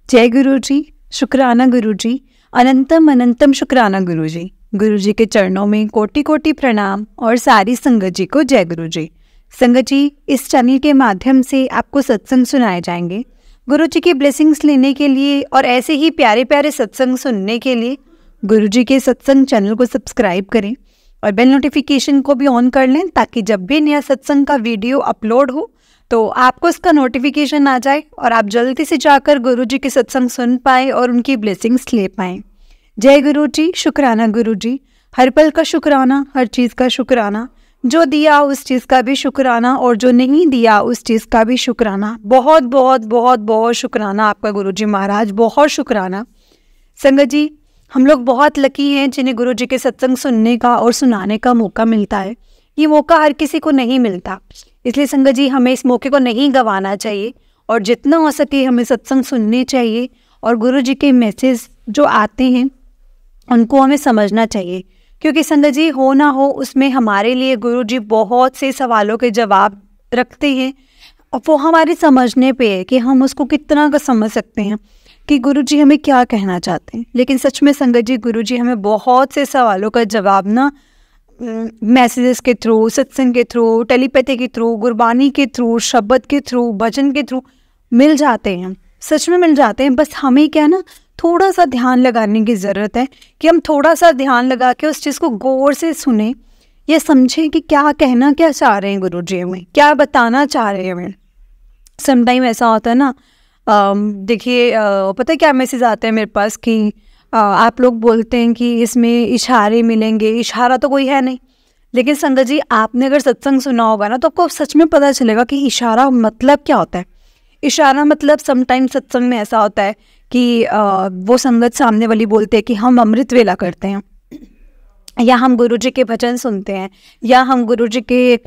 जय गुरु जी, शुक्राना गुरु जी, अनंतम अनंतम शुक्राना गुरु जी। गुरु जी के चरणों में कोटि कोटि प्रणाम और सारी संगत जी को जय गुरु जी। संगत जी, इस चैनल के माध्यम से आपको सत्संग सुनाए जाएंगे। गुरु जी की ब्लेसिंग्स लेने के लिए और ऐसे ही प्यारे प्यारे सत्संग सुनने के लिए गुरु जी के सत्संग चैनल को सब्सक्राइब करें और बेल नोटिफिकेशन को भी ऑन कर लें, ताकि जब भी नया सत्संग का वीडियो अपलोड हो तो आपको इसका नोटिफिकेशन आ जाए और आप जल्दी से जाकर गुरु जी के सत्संग सुन पाएँ और उनकी ब्लेसिंग्स ले पाएँ। जय गुरु जी, शुक्राना गुरु जी। हर पल का शुक्राना, हर चीज़ का शुक्राना, जो दिया उस चीज़ का भी शुक्राना और जो नहीं दिया उस चीज़ का भी शुक्राना। बहुत बहुत बहुत बहुत शुक्राना आपका गुरु जी महाराज, बहुत शुक्राना। संगत जी, हम लोग बहुत लकी हैं जिन्हें गुरु जी के सत्संग सुनने का और सुनाने का मौका मिलता है। ये मौका हर किसी को नहीं मिलता, इसलिए संगत जी हमें इस मौके को नहीं गंवाना चाहिए और जितना हो सके हमें सत्संग सुनने चाहिए और गुरु जी के मैसेज जो आते हैं उनको हमें समझना चाहिए, क्योंकि संगत जी हो ना हो उसमें हमारे लिए गुरु जी बहुत से सवालों के जवाब रखते हैं और वो हमारे समझने पे है कि हम उसको कितना का समझ सकते हैं कि गुरु जी हमें क्या कहना चाहते हैं। लेकिन सच में संगत जी, गुरु जी हमें बहुत से सवालों का जवाब ना मैसेजेस के थ्रू, सत्संग के थ्रू, टेलीपैथी के थ्रू, गुरबानी के थ्रू, शब्द के थ्रू, भजन के थ्रू मिल जाते हैं। सच में मिल जाते हैं। बस हमें क्या ना, थोड़ा सा ध्यान लगाने की ज़रूरत है कि हम थोड़ा सा ध्यान लगा के उस चीज़ को गौर से सुने, ये समझें कि क्या कहना क्या चाह रहे हैं गुरु जी हमें, क्या बताना चाह रहे हैं हमें। समटाइम ऐसा होता है ना, देखिए पता है क्या मैसेज आते हैं मेरे पास कि आप लोग बोलते हैं कि इसमें इशारे मिलेंगे। इशारा तो कोई है नहीं, लेकिन संगत जी आपने अगर सत्संग सुना होगा ना तो आपको सच में पता चलेगा कि इशारा मतलब क्या होता है। इशारा मतलब समटाइम सत्संग में ऐसा होता है कि वो संगत सामने वाली बोलते हैं कि हम अमृत वेला करते हैं, या हम गुरु जी के भजन सुनते हैं, या हम गुरु जी के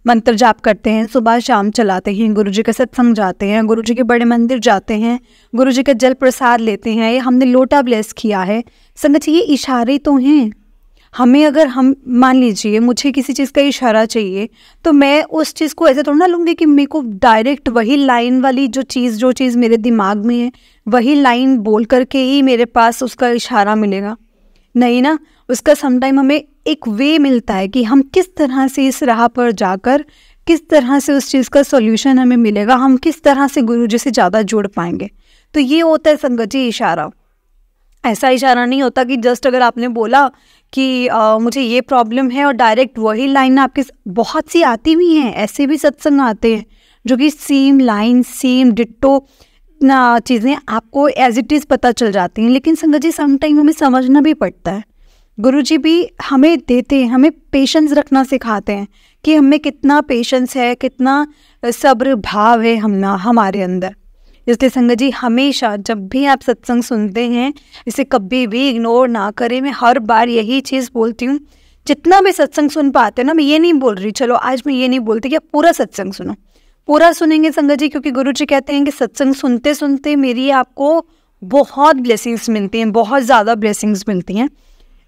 मंत्र जाप करते हैं, सुबह शाम चलाते हैं, गुरु जी का सत्संग जाते हैं, गुरु जी के बड़े मंदिर जाते हैं, गुरु जी का जल प्रसाद लेते हैं, या हमने लोटा ब्लेस किया है। संगत जी ये इशारे तो हैं। हमें अगर हम मान लीजिए मुझे किसी चीज़ का इशारा चाहिए तो मैं उस चीज़ को ऐसे थोड़ा ना लूँगी कि मेरे को डायरेक्ट वही लाइन वाली जो चीज़ मेरे दिमाग में है वही लाइन बोल करके ही मेरे पास उसका इशारा मिलेगा। नहीं ना, उसका समटाइम हमें एक वे मिलता है कि हम किस तरह से इस राह पर जाकर किस तरह से उस चीज़ का सॉल्यूशन हमें मिलेगा, हम किस तरह से गुरु जी से ज़्यादा जुड़ पाएंगे। तो ये होता है संगत जी इशारा। ऐसा इशारा नहीं होता कि जस्ट अगर आपने बोला कि मुझे ये प्रॉब्लम है और डायरेक्ट वही लाइन आपके, बहुत सी आती भी हैं, ऐसे भी सत्संग आते हैं जो कि सेम लाइन सेम डिट्टो ना चीज़ें आपको एज इट इज़ पता चल जाती हैं। लेकिन संगत जी समटाइम हमें समझना भी पड़ता है। गुरुजी भी हमें देते हैं, हमें पेशेंस रखना सिखाते हैं कि हमें कितना पेशेंस है, कितना सब्र भाव है हमारे अंदर। इसलिए संगत जी हमेशा जब भी आप सत्संग सुनते हैं इसे कभी भी इग्नोर ना करें। मैं हर बार यही चीज़ बोलती हूँ, जितना भी सत्संग सुन पाते हैं ना, मैं ये नहीं बोल रही, चलो आज मैं ये नहीं बोलती कि आप पूरा सत्संग सुनो, पूरा सुनेंगे संगत जी, क्योंकि गुरु जी कहते हैं कि सत्संग सुनते सुनते मेरी आपको बहुत ब्लेसिंग्स मिलती हैं, बहुत ज़्यादा ब्लेसिंग्स मिलती हैं।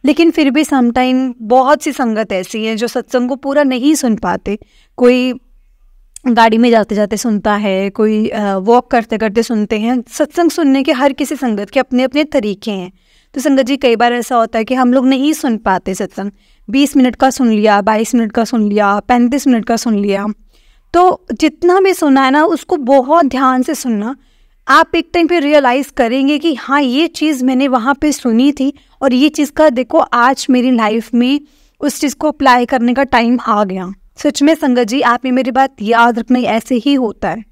लेकिन फिर भी समटाइम बहुत सी संगत ऐसी है जो सत्संग को पूरा नहीं सुन पाते। कोई गाड़ी में जाते जाते सुनता है, कोई वॉक करते करते सुनते हैं। सत्संग सुनने के हर किसी संगत के अपने अपने तरीके हैं। तो संगत जी कई बार ऐसा होता है कि हम लोग नहीं सुन पाते सत्संग। 20 मिनट का सुन लिया, 22 मिनट का सुन लिया, 35 मिनट का सुन लिया, तो जितना भी सुना है ना उसको बहुत ध्यान से सुनना। आप एक टाइम पे रियलाइज़ करेंगे कि हाँ ये चीज़ मैंने वहाँ पे सुनी थी और ये चीज़ का देखो आज मेरी लाइफ में उस चीज़ को अप्लाई करने का टाइम आ गया। सच में संगत जी आप ये मेरी बात याद रखना, ऐसे ही होता है।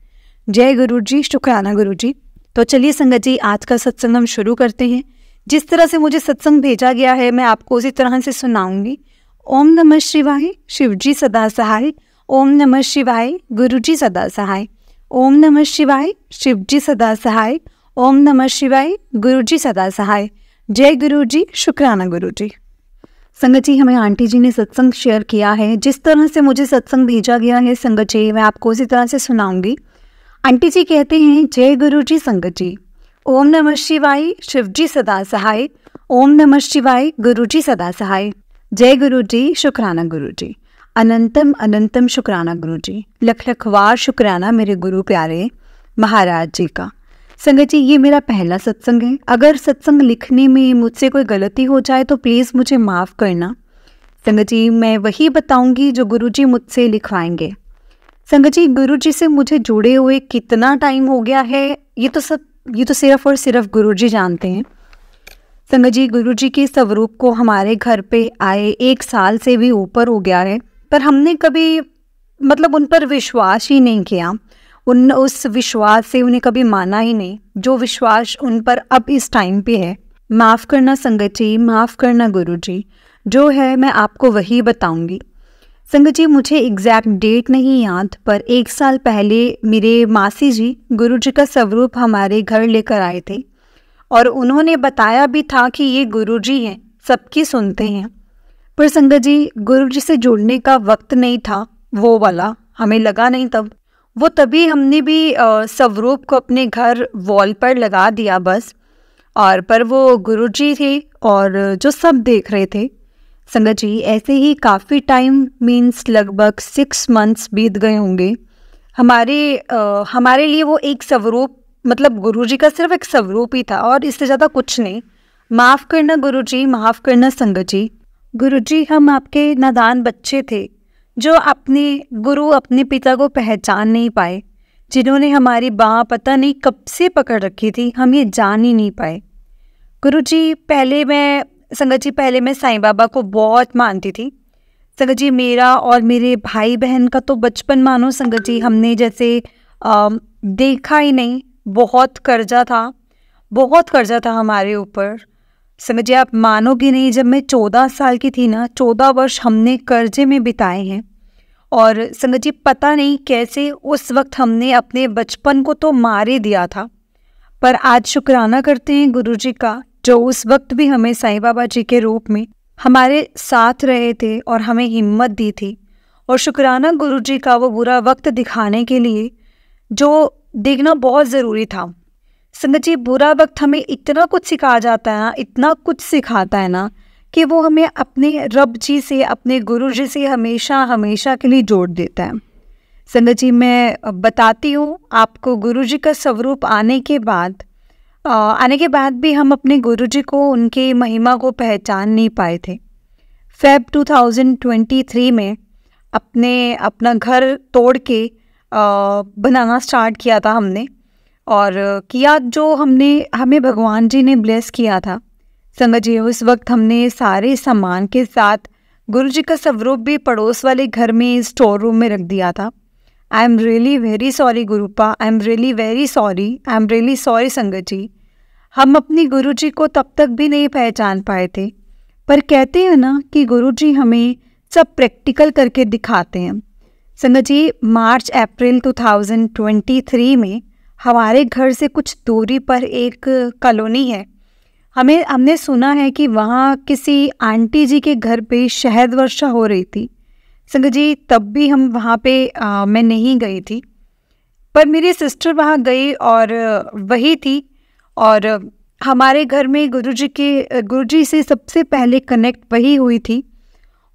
जय गुरु जी, शुक्राना गुरु जी। तो चलिए संगत जी आज का सत्संग हम शुरू करते हैं। जिस तरह से मुझे सत्संग भेजा गया है मैं आपको उसी तरह से सुनाऊंगी। ओम नमः शिवाय, शिव जी सदा सहाय। ओम नमः शिवाय, गुरु जी सदा सहाय। ओम नमः शिवाय, शिव जी सदा सहाय। ओम नमः शिवाय, गुरु जी सदा सहाय। जय गुरु जी, शुक्राना गुरु जी। संगत जी हमें आंटी जी ने सत्संग शेयर किया है, जिस तरह से मुझे सत्संग भेजा गया है संगत जी मैं आपको उसी तरह से सुनाऊंगी। आंटी जी कहते हैं, जय गुरु जी संगत जी। ओम नमः शिवाय, शिव जी सदा सहाय। ओम नमः शिवाय, गुरु जी सदा सहाय। जय गुरु जी, शुक्राना गुरु जी। अनंतम अनंतम शुक्राना गुरु जी। लख लख वार शुक्राना मेरे गुरु प्यारे महाराज जी का। संगत जी, ये मेरा पहला सत्संग है। अगर सत्संग लिखने में मुझसे कोई गलती हो जाए तो प्लीज़ मुझे माफ़ करना। संगत जी, मैं वही बताऊंगी जो गुरुजी मुझसे लिखवाएंगे। संगत जी, गुरुजी से मुझे जुड़े हुए कितना टाइम हो गया है ये तो सिर्फ और सिर्फ गुरुजी जानते हैं। संगत जी, गुरुजी के स्वरूप को हमारे घर पे आए 1 साल से भी ऊपर हो गया है, पर हमने कभी उन पर विश्वास ही नहीं किया। उस विश्वास से उन्हें कभी माना ही नहीं जो विश्वास उन पर अब इस टाइम पे है। माफ़ करना संगत जी, माफ़ करना गुरुजी। जो है मैं आपको वही बताऊंगी। संगत जी, मुझे एग्जैक्ट डेट नहीं याद, पर 1 साल पहले मेरे मासी जी गुरुजी का स्वरूप हमारे घर लेकर आए थे और उन्होंने बताया भी था कि ये गुरुजी हैं, सबकी सुनते हैं। पर संगत जी, गुरुजी से जुड़ने का वक्त नहीं था, वो वाला हमें लगा नहीं तब। वो तभी हमने भी स्वरूप को अपने घर वॉल पर लगा दिया बस। और पर वो गुरुजी थे और जो सब देख रहे थे। संगत जी, ऐसे ही काफ़ी टाइम मीन्स लगभग 6 मंथ्स बीत गए होंगे। हमारे लिए वो एक स्वरूप गुरुजी का सिर्फ एक स्वरूप ही था और इससे ज़्यादा कुछ नहीं। माफ़ करना गुरुजी, माफ़ करना संगत जी। गुरुजी, हम आपके नादान बच्चे थे जो अपने पिता को पहचान नहीं पाए, जिन्होंने हमारी बाँ पता नहीं कब से पकड़ रखी थी, हम ये जान ही नहीं पाए। गुरुजी, पहले मैं साईं बाबा को बहुत मानती थी। संगत जी, मेरा और मेरे भाई बहन का तो बचपन मानो संगत जी, हमने जैसे देखा ही नहीं। बहुत कर्जा था हमारे ऊपर। संगत जी, आप मानोगे नहीं, जब मैं 14 साल की थी ना, 14 वर्ष हमने कर्जे में बिताए हैं। और संगत जी, पता नहीं कैसे उस वक्त हमने अपने बचपन को तो मार ही दिया था। पर आज शुक्राना करते हैं गुरुजी का, जो उस वक्त भी हमें साईं बाबा जी के रूप में हमारे साथ रहे थे और हमें हिम्मत दी थी। और शुक्राना गुरुजी का वो बुरा वक्त दिखाने के लिए जो देखना बहुत ज़रूरी था। संगत जी, बुरा वक्त हमें इतना कुछ इतना कुछ सिखाता है ना कि वो हमें अपने रब जी से, अपने गुरु जी से हमेशा हमेशा के लिए जोड़ देता है। संगत जी, मैं बताती हूँ आपको, गुरु जी का स्वरूप आने के बाद भी हम अपने गुरु जी को, उनके महिमा को पहचान नहीं पाए थे। फेब 2023 में अपना घर तोड़ के बनाना स्टार्ट किया था हमने, और किया जो हमें भगवान जी ने ब्लेस किया था। संगत जी, उस वक्त हमने सारे सामान के साथ गुरु जी का स्वरूप भी पड़ोस वाले घर में स्टोर रूम में रख दिया था। I am really very sorry गुरुपा, I am really very sorry, I am really sorry संगत जी। हम अपनी गुरु जी को तब तक भी नहीं पहचान पाए थे, पर कहते हैं ना कि गुरु जी हमें सब प्रैक्टिकल करके दिखाते हैं। संगत जी, मार्च अप्रैल 2023 में हमारे घर से कुछ दूरी पर एक कॉलोनी है। हमने सुना है कि वहाँ किसी आंटी जी के घर पे शहद वर्षा हो रही थी। संगत जी, तब भी हम वहाँ पे मैं नहीं गई थी, पर मेरी सिस्टर वहाँ गई और वही थी। और हमारे घर में गुरुजी से सबसे पहले कनेक्ट वही हुई थी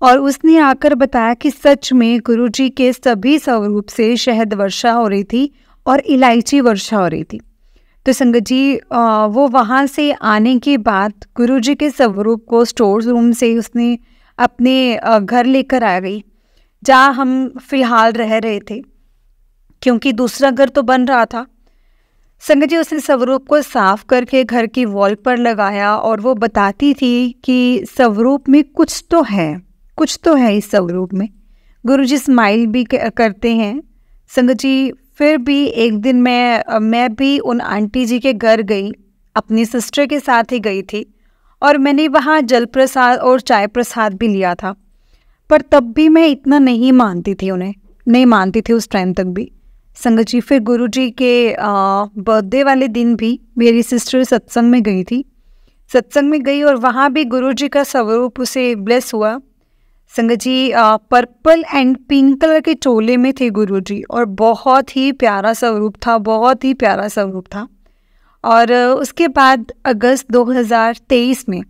और उसने आकर बताया कि सच में गुरुजी के सभी स्वरूप से शहद वर्षा हो रही थी और इलायची वर्षा हो रही थी। तो संगत जी, वो वहाँ से आने के बाद गुरुजी के स्वरूप को स्टोर रूम से उसने अपने घर लेकर आ गई, जहाँ हम फिलहाल रह रहे थे, क्योंकि दूसरा घर तो बन रहा था। संगत जी, उसने स्वरूप को साफ करके घर की वॉल पर लगाया और वो बताती थी कि स्वरूप में कुछ तो है इस स्वरूप में। गुरुजी स्माइल भी करते हैं। संगत जी, फिर भी एक दिन मैं भी उन आंटी जी के घर गई, अपनी सिस्टर के साथ ही गई थी, और मैंने वहाँ जल प्रसाद और चाय प्रसाद भी लिया था। पर तब भी मैं इतना नहीं मानती थी उस टाइम तक भी। संगत जी, फिर गुरुजी के बर्थडे वाले दिन भी मेरी सिस्टर सत्संग में गई और वहाँ भी गुरुजी का स्वरूप उसे ब्लेस हुआ। संगत जी, पर्पल एंड पिंक कलर के चोले में थे गुरुजी और बहुत ही प्यारा स्वरूप था। और उसके बाद अगस्त 2023 में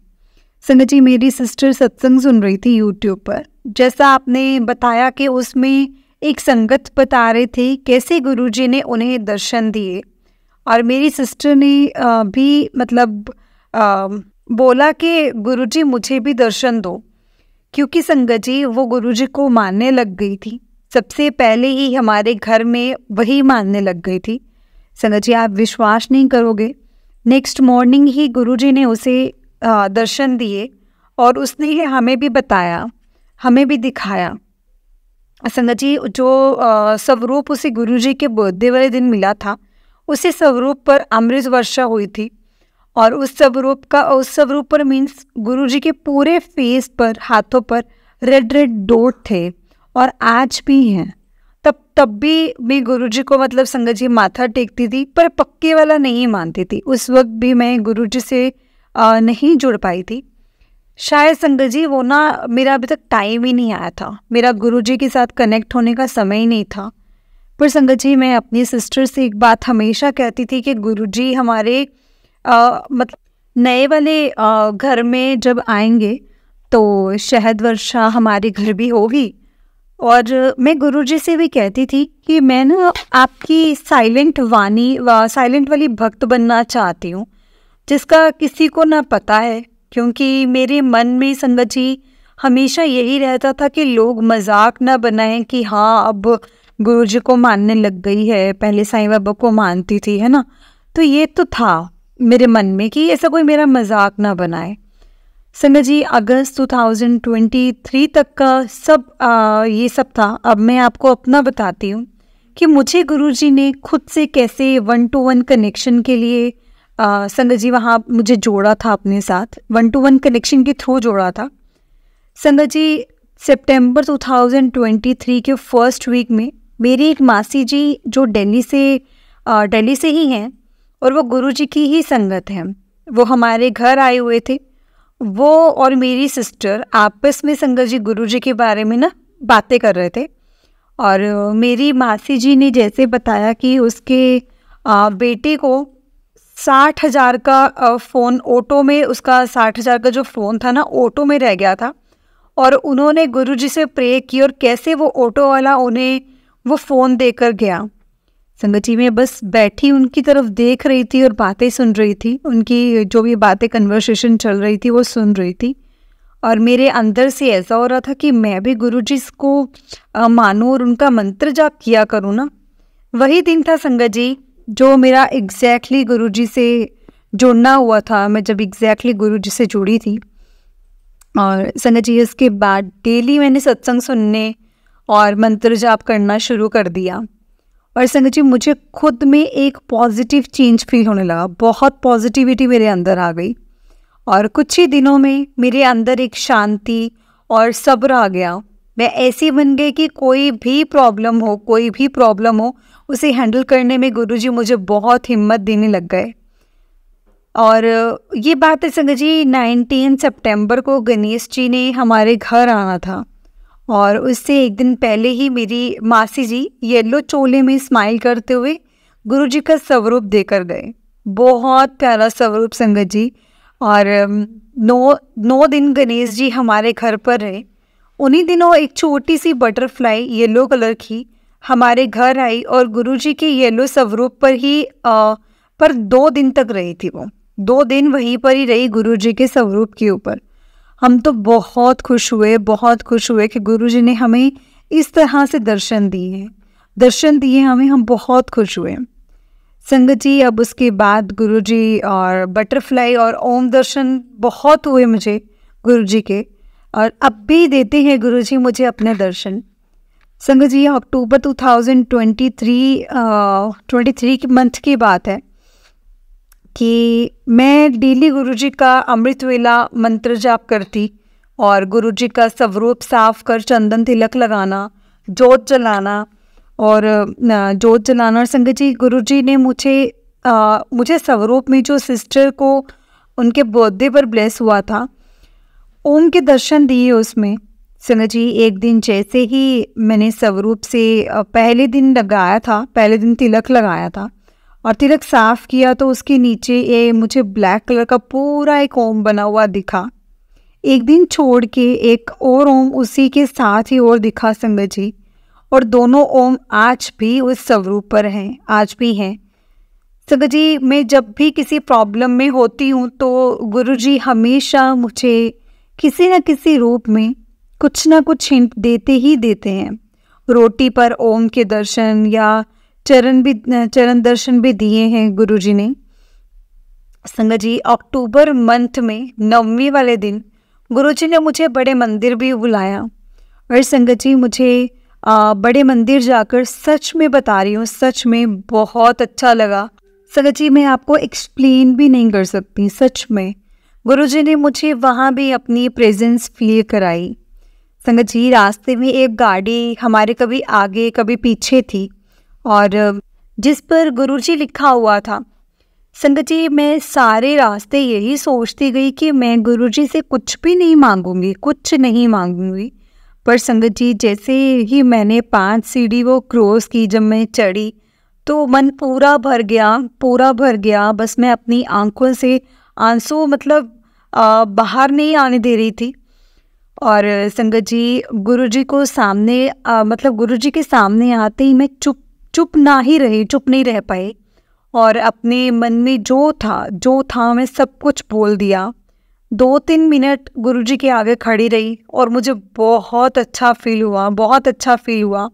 संगत जी, मेरी सिस्टर सत्संग सुन रही थी यूट्यूब पर। जैसा आपने बताया कि उसमें एक संगत बता रहे थे कैसे गुरुजी ने उन्हें दर्शन दिए और मेरी सिस्टर ने भी मतलब बोला कि गुरुजी मुझे भी दर्शन दो, क्योंकि संगत जी वो गुरुजी को मानने लग गई थी। सबसे पहले ही हमारे घर में वही मानने लग गई थी। संगत जी आप विश्वास नहीं करोगे, नेक्स्ट मॉर्निंग ही गुरुजी ने उसे दर्शन दिए और उसने हमें भी बताया, हमें भी दिखाया। संगत जी जो स्वरूप उसे गुरुजी के बर्थडे वाले दिन मिला था, उसी स्वरूप पर अमृत वर्षा हुई थी। और उस स्वरूप पर मीन्स गुरुजी के पूरे फेस पर, हाथों पर रेड रेड डॉट थे और आज भी हैं। तब भी मैं गुरुजी को मतलब संगत जी माथा टेकती थी, पर पक्के वाला नहीं मानती थी। उस वक्त भी मैं गुरुजी से नहीं जुड़ पाई थी। शायद संगत जी वो ना मेरा अभी तक टाइम ही नहीं आया था, मेरा गुरुजी के साथ कनेक्ट होने का समय ही नहीं था। पर संगत जी मैं अपनी सिस्टर से एक बात हमेशा कहती थी कि गुरुजी हमारे मतलब नए वाले घर में जब आएंगे तो शहद वर्षा हमारे घर भी होगी। और मैं गुरुजी से भी कहती थी कि मैं ना आपकी साइलेंट वाली भक्त बनना चाहती हूँ, जिसका किसी को ना पता है। क्योंकि मेरे मन में संगत जी हमेशा यही रहता था कि लोग मजाक ना बनाएं कि हाँ अब गुरुजी को मानने लग गई है, पहले साईं बाबा को मानती थी, है ना। तो ये तो था मेरे मन में कि ऐसा कोई मेरा मजाक ना बनाए। संगत जी अगस्त 2023 तक का ये सब था। अब मैं आपको अपना बताती हूँ कि मुझे गुरुजी ने खुद से कैसे 1-to-1 कनेक्शन के लिए संगत जी वहाँ मुझे जोड़ा था, अपने साथ 1-to-1 कनेक्शन के थ्रू जोड़ा था। संगत जी सितंबर 2023 के फर्स्ट वीक में मेरी एक मासी जी जो दिल्ली से ही हैं और वो गुरुजी की ही संगत हैं, वो हमारे घर आए हुए थे। वो और मेरी सिस्टर आपस में संगत जी गुरुजी के बारे में ना बातें कर रहे थे। और मेरी मासी जी ने जैसे बताया कि उसके बेटे को 60,000 का फ़ोन ऑटो में, उसका 60,000 का जो फ़ोन था ना ऑटो में रह गया था। और उन्होंने गुरुजी से प्रे की और कैसे वो ऑटो वाला उन्हें वो फ़ोन देकर गया। संगत जी मैं बस बैठी उनकी तरफ देख रही थी और बातें सुन रही थी, उनकी जो भी बातें कन्वर्सेशन चल रही थी वो सुन रही थी। और मेरे अंदर से ऐसा हो रहा था कि मैं भी गुरुजी को मानूं और उनका मंत्र जाप किया करूँ ना। वही दिन था संगत जी जो मेरा एग्जैक्टली गुरुजी से जुड़ना हुआ था, मैं जब एग्जैक्टली गुरुजी से जुड़ी थी। और संगत जी इसके बाद डेली मैंने सत्संग सुनने और मंत्र जाप करना शुरू कर दिया। और संगत जी मुझे खुद में एक पॉजिटिव चेंज फील होने लगा, बहुत पॉजिटिविटी मेरे अंदर आ गई। और कुछ ही दिनों में मेरे अंदर एक शांति और सब्र आ गया। मैं ऐसी बन गई कि कोई भी प्रॉब्लम हो उसे हैंडल करने में गुरुजी मुझे बहुत हिम्मत देने लग गए। और ये बात है संगत जी 19 सितंबर को गणेश जी ने हमारे घर आना था और उससे एक दिन पहले ही मेरी मासी जी येलो चोले में स्माइल करते हुए गुरुजी का स्वरूप देकर गए। बहुत प्यारा स्वरूप संगत जी। और 9 दिन गणेश जी हमारे घर पर रहे। उन्हीं दिनों एक छोटी सी बटरफ्लाई येलो कलर की हमारे घर आई और गुरुजी के येलो स्वरूप पर ही पर 2 दिन तक रही थी। वो 2 दिन वहीं पर ही रही गुरुजी के स्वरूप के ऊपर। हम तो बहुत खुश हुए कि गुरुजी ने हमें इस तरह से दर्शन दिए हमें, हम बहुत खुश हुए संगत जी। अब उसके बाद गुरुजी और बटरफ्लाई और ओम दर्शन बहुत हुए मुझे गुरुजी के, और अब भी देते हैं गुरुजी मुझे अपने दर्शन। संगत जी अक्टूबर 2023 की मंथ की बात है कि मैं डेली गुरुजी का अमृत वेला मंत्र जाप करती और गुरुजी का स्वरूप साफ कर चंदन तिलक लगाना, जोत जलाना और संगत जी गुरुजी ने मुझे स्वरूप में जो सिस्टर को उनके बर्थडे पर ब्लेस हुआ था ओम के दर्शन दिए उसमें। संगत जी एक दिन जैसे ही मैंने स्वरूप से पहले दिन तिलक लगाया था और तिलक साफ किया तो उसके नीचे मुझे ब्लैक कलर का पूरा एक ओम बना हुआ दिखा। एक दिन छोड़ के एक और ओम उसी के साथ ही और दिखा संगत जी, और दोनों ओम आज भी उस स्वरूप पर हैं, आज भी हैं। संगत जी, मैं जब भी किसी प्रॉब्लम में होती हूँ तो गुरुजी हमेशा मुझे किसी न किसी रूप में कुछ ना कुछ हिंट देते ही देते हैं। रोटी पर ओम के दर्शन या चरण दर्शन भी दिए हैं गुरुजी ने। संगत जी, अक्टूबर मंथ में 9वीं वाले दिन गुरुजी ने मुझे बड़े मंदिर भी बुलाया। और संगत जी, मुझे बड़े मंदिर जाकर सच में बता रही हूँ, सच में बहुत अच्छा लगा। संगत जी, मैं आपको एक्सप्लेन भी नहीं कर सकती। सच में गुरुजी ने मुझे वहाँ भी अपनी प्रेजेंस फील कराई। संगत जी, रास्ते में एक गाड़ी हमारे कभी आगे कभी पीछे थी और जिस पर गुरुजी लिखा हुआ था। संगत जी, मैं सारे रास्ते यही सोचती गई कि मैं गुरुजी से कुछ भी नहीं मांगूंगी, कुछ नहीं मांगूंगी। पर संगत जी, जैसे ही मैंने 5 सीढ़ी वो क्रॉस की, जब मैं चढ़ी तो मन पूरा भर गया। बस मैं अपनी आंखों से आंसू बाहर नहीं आने दे रही थी। और संगत जी, गुरुजी को सामने गुरुजी के सामने आते ही मैं चुप नहीं रह पाई। और अपने मन में जो था मैं सब कुछ बोल दिया। 2-3 मिनट गुरुजी के आगे खड़ी रही और मुझे बहुत अच्छा फील हुआ।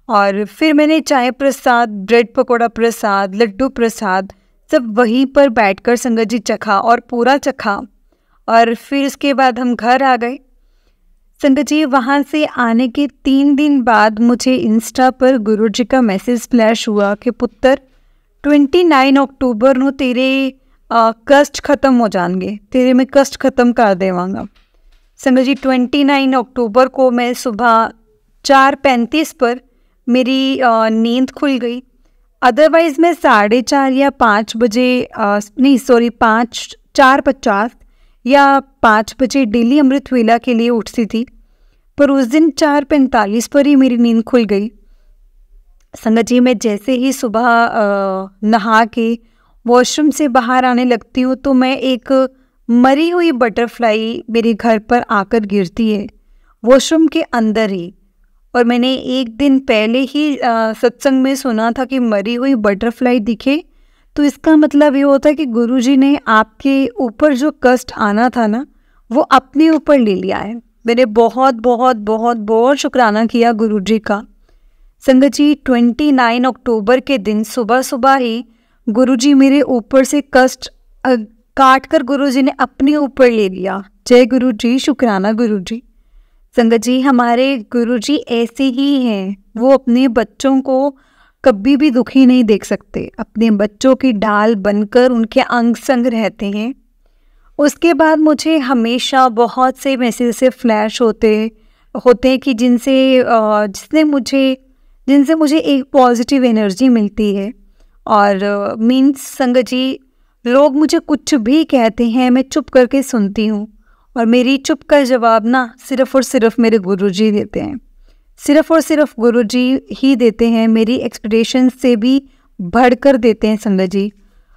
और फिर मैंने चाय प्रसाद, ब्रेड पकौड़ा प्रसाद, लड्डू प्रसाद सब वहीं पर बैठकर संगत जी चखा और पूरा चखा। और फिर उसके बाद हम घर आ गए। संगत जी, वहाँ से आने के 3 दिन बाद मुझे इंस्टा पर गुरुजी का मैसेज फ्लैश हुआ कि पुत्र 29 अक्टूबर ਨੂੰ तेरे कष्ट खत्म हो जाएंगे, तेरे में कष्ट खत्म कर देवांगा। संगत जी, 29 अक्टूबर को मैं सुबह 4:35 पर मेरी नींद खुल गई। अदरवाइज़ मैं 4:30 या 5 बजे 4:50 या 5 बजे डेली अमृत वेला के लिए उठती थी। पर उस दिन 4:45 पर ही मेरी नींद खुल गई। संगत जी, मैं जैसे ही सुबह नहा के वॉशरूम से बाहर आने लगती हूँ तो मैं एक मरी हुई बटरफ्लाई मेरे घर पर आकर गिरती है, वॉशरूम के अंदर ही। और मैंने एक दिन पहले ही सत्संग में सुना था कि मरी हुई बटरफ्लाई दिखे तो इसका मतलब ये होता है कि गुरुजी ने आपके ऊपर जो कष्ट आना था ना, वो अपने ऊपर ले लिया है। मैंने बहुत बहुत बहुत बहुत शुक्राना किया गुरुजी का। संगत जी, 29 अक्टूबर के दिन सुबह सुबह ही गुरुजी मेरे ऊपर से कष्ट काट कर गुरुजी ने अपने ऊपर ले लिया। जय गुरुजी, शुक्राना गुरुजी। संगत जी, हमारे गुरुजी ऐसे ही हैं, वो अपने बच्चों को कभी भी दुखी नहीं देख सकते, अपने बच्चों की ढाल बनकर उनके अंग संग रहते हैं। उसके बाद मुझे हमेशा बहुत से मैसेज से फ्लैश होते हैं कि जिनसे मुझे एक पॉजिटिव एनर्जी मिलती है। और मीन्स संगत जी, लोग मुझे कुछ भी कहते हैं, मैं चुप करके सुनती हूँ और मेरी चुप का जवाब ना सिर्फ़ और सिर्फ मेरे गुरुजी देते हैं, सिर्फ़ और सिर्फ गुरुजी ही देते हैं। मेरी एक्सपेक्टेशन से भी बढ़कर देते हैं। संगत जी,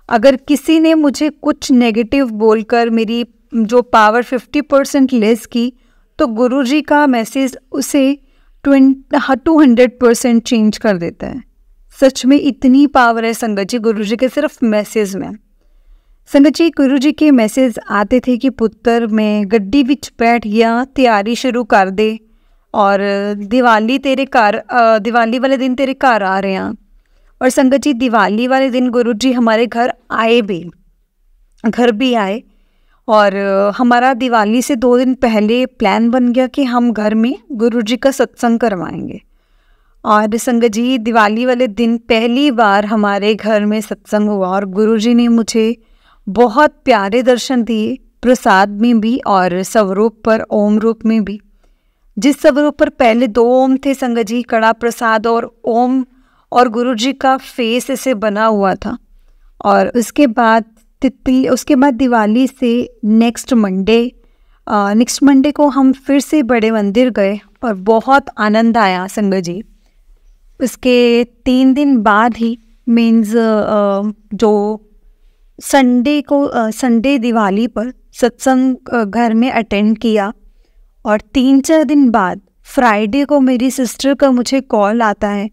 अगर किसी ने मुझे कुछ नेगेटिव बोलकर मेरी जो पावर 50% लेस की तो गुरुजी का मैसेज उसे 200% चेंज कर देता है। सच में इतनी पावर है संगत जी गुरुजी के सिर्फ मैसेज में। संगत जी, गुरुजी के मैसेज आते थे कि पुत्र मैं गड्डी विच बैठ गया, तैयारी शुरू कर दे और दिवाली वाले दिन तेरे घर आ रहे हैं। और संगत जी, दिवाली वाले दिन गुरुजी हमारे घर भी आए और हमारा दिवाली से 2 दिन पहले प्लान बन गया कि हम घर में गुरुजी का सत्संग करवाएंगे। और संगत जी, दिवाली वाले दिन पहली बार हमारे घर में सत्संग हुआ और गुरुजी ने मुझे बहुत प्यारे दर्शन दिए, प्रसाद में भी और स्वरूप पर ओम रूप में भी। जिस स्वरूप पर पहले 2 ओम थे संगत जी, कड़ा प्रसाद और ओम, और गुरुजी का फेस ऐसे बना हुआ था। और उसके बाद दिवाली से नेक्स्ट मंडे को हम फिर से बड़े मंदिर गए और बहुत आनंद आया संगत जी। उसके 3 दिन बाद ही मीन्स जो संडे दिवाली पर सत्संग घर में अटेंड किया। और 3-4 दिन बाद फ्राइडे को मेरी सिस्टर का मुझे कॉल आता है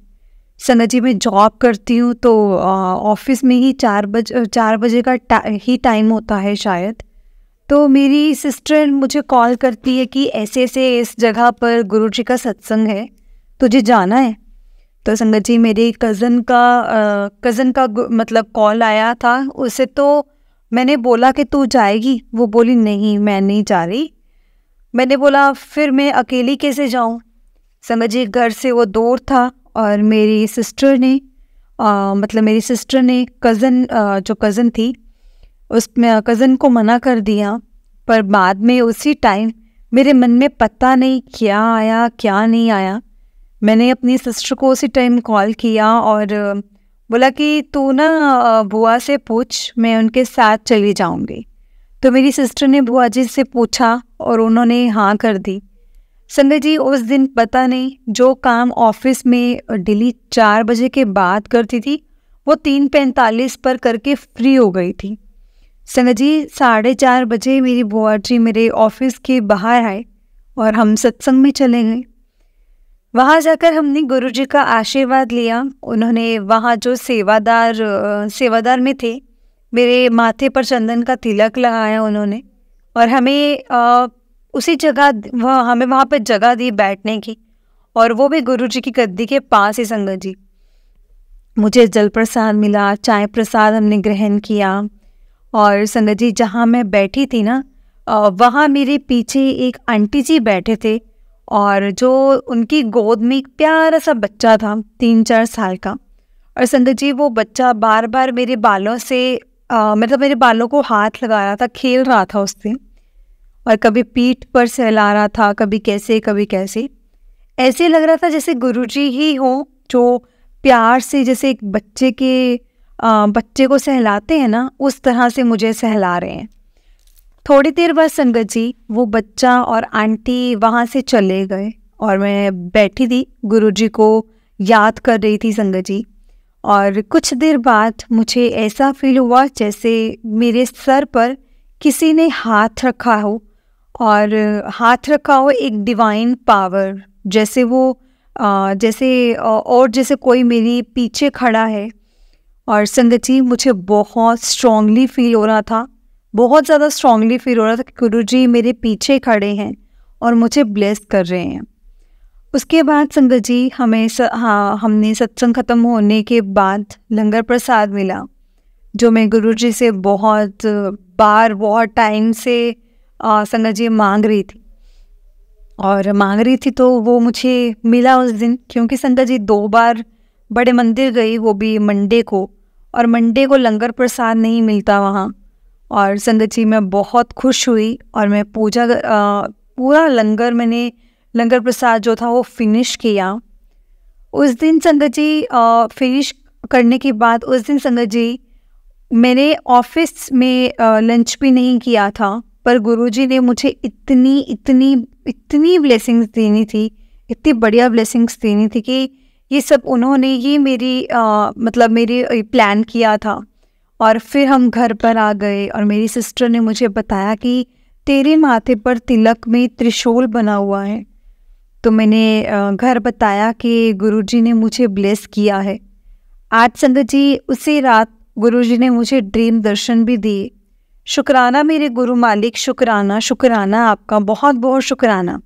संगत जी मैं जॉब करती हूँ तो ऑफिस में ही 4 बजे का ही टाइम होता है शायद। तो मेरी सिस्टर मुझे कॉल करती है कि ऐसे ऐसे इस जगह पर गुरुजी का सत्संग है, तुझे जाना है। तो संगत जी मेरे कज़न का मतलब कॉल आया था। उसे तो मैंने बोला कि तू जाएगी, वो बोली नहीं मैं नहीं जा रही। मैंने बोला फिर मैं अकेली कैसे जाऊं। संगत जी घर से वो दूर था और मेरी सिस्टर ने जो कज़न थी उसमें कज़न को मना कर दिया। पर बाद में उसी टाइम मेरे मन में पता नहीं क्या आया क्या नहीं आया, मैंने अपनी सिस्टर को उसी टाइम कॉल किया और बोला कि तू ना बुआ से पूछ, मैं उनके साथ चली जाऊंगी। तो मेरी सिस्टर ने बुआ जी से पूछा और उन्होंने हाँ कर दी। संगत जी उस दिन पता नहीं जो काम ऑफिस में डेली 4 बजे के बाद करती थी वो 3:45 पर करके फ्री हो गई थी। संगत जी 4:30 बजे मेरी बुआ जी मेरे ऑफिस के बाहर आए और हम सत्संग में चले गए। वहाँ जाकर हमने गुरुजी का आशीर्वाद लिया। उन्होंने वहाँ जो सेवादार में थे, मेरे माथे पर चंदन का तिलक लगाया उन्होंने और हमें उसी जगह हमें वहाँ पर जगह दी बैठने की, और वो भी गुरुजी की गद्दी के पास ही। संगत जी मुझे जल प्रसाद मिला, चाय प्रसाद हमने ग्रहण किया। और संगत जी जहाँ मैं बैठी थी ना, वहाँ मेरे पीछे एक आंटी जी बैठे थे और जो उनकी गोद में एक प्यारा सा बच्चा था 3-4 साल का। और संगत जी वो बच्चा बार बार मेरे बालों से मेरे बालों को हाथ लगा रहा था, खेल रहा था उससे, और कभी पीठ पर सहला रहा था, कभी कैसे कभी कैसे। ऐसे लग रहा था जैसे गुरुजी ही हो जो प्यार से जैसे एक बच्चे को सहलाते हैं ना, उस तरह से मुझे सहला रहे हैं। थोड़ी देर बाद संगत जी वो बच्चा और आंटी वहाँ से चले गए और मैं बैठी थी, गुरुजी को याद कर रही थी संगत जी। और कुछ देर बाद मुझे ऐसा फील हुआ जैसे मेरे सर पर किसी ने हाथ रखा हो, और हाथ रखा हो एक डिवाइन पावर, जैसे कोई मेरी पीछे खड़ा है। और संगत जी मुझे बहुत स्ट्रांगली फील हो रहा था, बहुत ज़्यादा स्ट्रांगली फील हो रहा था कि गुरुजी मेरे पीछे खड़े हैं और मुझे ब्लेस कर रहे हैं। उसके बाद संगत जी हमने सत्संग ख़त्म होने के बाद लंगर प्रसाद मिला, जो मैं गुरुजी से बहुत टाइम से संगत जी मांग रही थी तो वो मुझे मिला उस दिन। क्योंकि संगत जी 2 बार बड़े मंदिर गई, वो भी मंडे को, और मंडे को लंगर प्रसाद नहीं मिलता वहाँ। और संगत जी मैं बहुत खुश हुई और मैं पूरा लंगर प्रसाद जो था वो फिनिश किया। उस दिन संगत जी फिनिश करने के बाद उस दिन संगत जी मैंने ऑफिस में लंच भी नहीं किया था, पर गुरुजी ने मुझे इतनी ब्लेसिंग्स देनी थी, इतनी बढ़िया ब्लेसिंग्स देनी थी कि ये सब उन्होंने ही मेरी प्लान किया था। और फिर हम घर पर आ गए और मेरी सिस्टर ने मुझे बताया कि तेरे माथे पर तिलक में त्रिशूल बना हुआ है। तो मैंने घर बताया कि गुरुजी ने मुझे ब्लेस किया है। आज संगत जी उसी रात गुरुजी ने मुझे ड्रीम दर्शन भी दिए। शुक्राना मेरे गुरु मालिक, शुक्राना आपका, बहुत बहुत शुक्राना।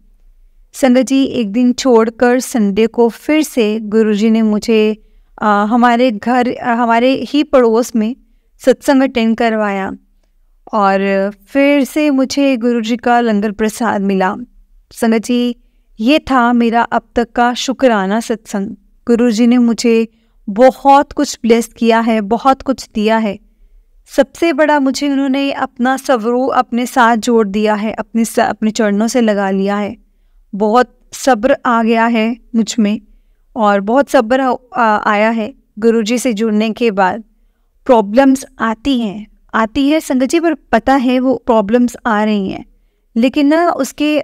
संगत जी एक दिन छोड़कर संडे को फिर से गुरुजी ने मुझे हमारे ही पड़ोस में सत्संग अटेंड करवाया और फिर से मुझे गुरुजी का लंगर प्रसाद मिला। संगत जी ये था मेरा अब तक का शुक्राना सत्संग। गुरुजी ने मुझे बहुत कुछ ब्लेस किया है, बहुत कुछ दिया है। सबसे बड़ा मुझे उन्होंने अपना स्वरूप अपने साथ जोड़ दिया है, अपने चरणों से लगा लिया है। बहुत सब्र आ गया है मुझ में और बहुत सब्र आया है गुरुजी से जुड़ने के बाद। प्रॉब्लम्स आती हैं संगत जी, पर पता है वो प्रॉब्लम्स आ रही हैं, लेकिन ना उसके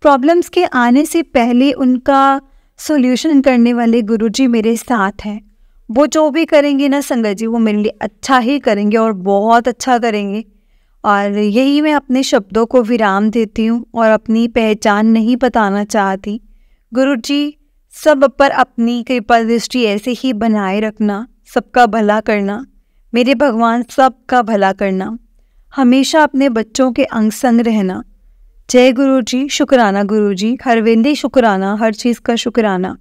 प्रॉब्लम्स के आने से पहले उनका सॉल्यूशन करने वाले गुरुजी मेरे साथ हैं। वो जो भी करेंगे ना संगत जी, वो मेरे लिए अच्छा ही करेंगे और बहुत अच्छा करेंगे। और यही मैं अपने शब्दों को विराम देती हूँ और अपनी पहचान नहीं बताना चाहती। गुरुजी सब पर अपनी कृपा दृष्टि ऐसे ही बनाए रखना, सबका भला करना, मेरे भगवान सबका भला करना, हमेशा अपने बच्चों के अंग संग रहना। जय गुरु जी, शुक्राना गुरु जी, हर वेंदे शुक्राना, हर चीज़ का शुक्राना।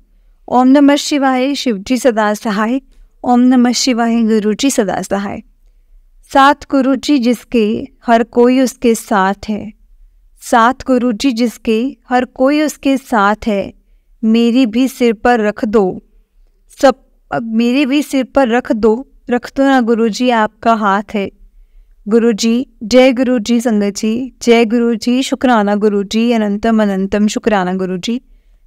ओम नमः शिवाय, शिव जी सदा सहाय। ओम नमः शिवाय, गुरु जी सदा सहाय। साथ गुरु जी जिसके, हर कोई उसके साथ है। साथ गुरु जी जिसके, हर कोई उसके साथ है। मेरी भी सिर पर रख दो सब, मेरे भी सिर पर रख दो ना गुरु जी, आपका हाथ है। गुरु जी, जय गुरु जी संगत जी, जय गुरु जी, शुक्राना गुरु जी, अनंतम अनंतम शुक्राना गुरु जी।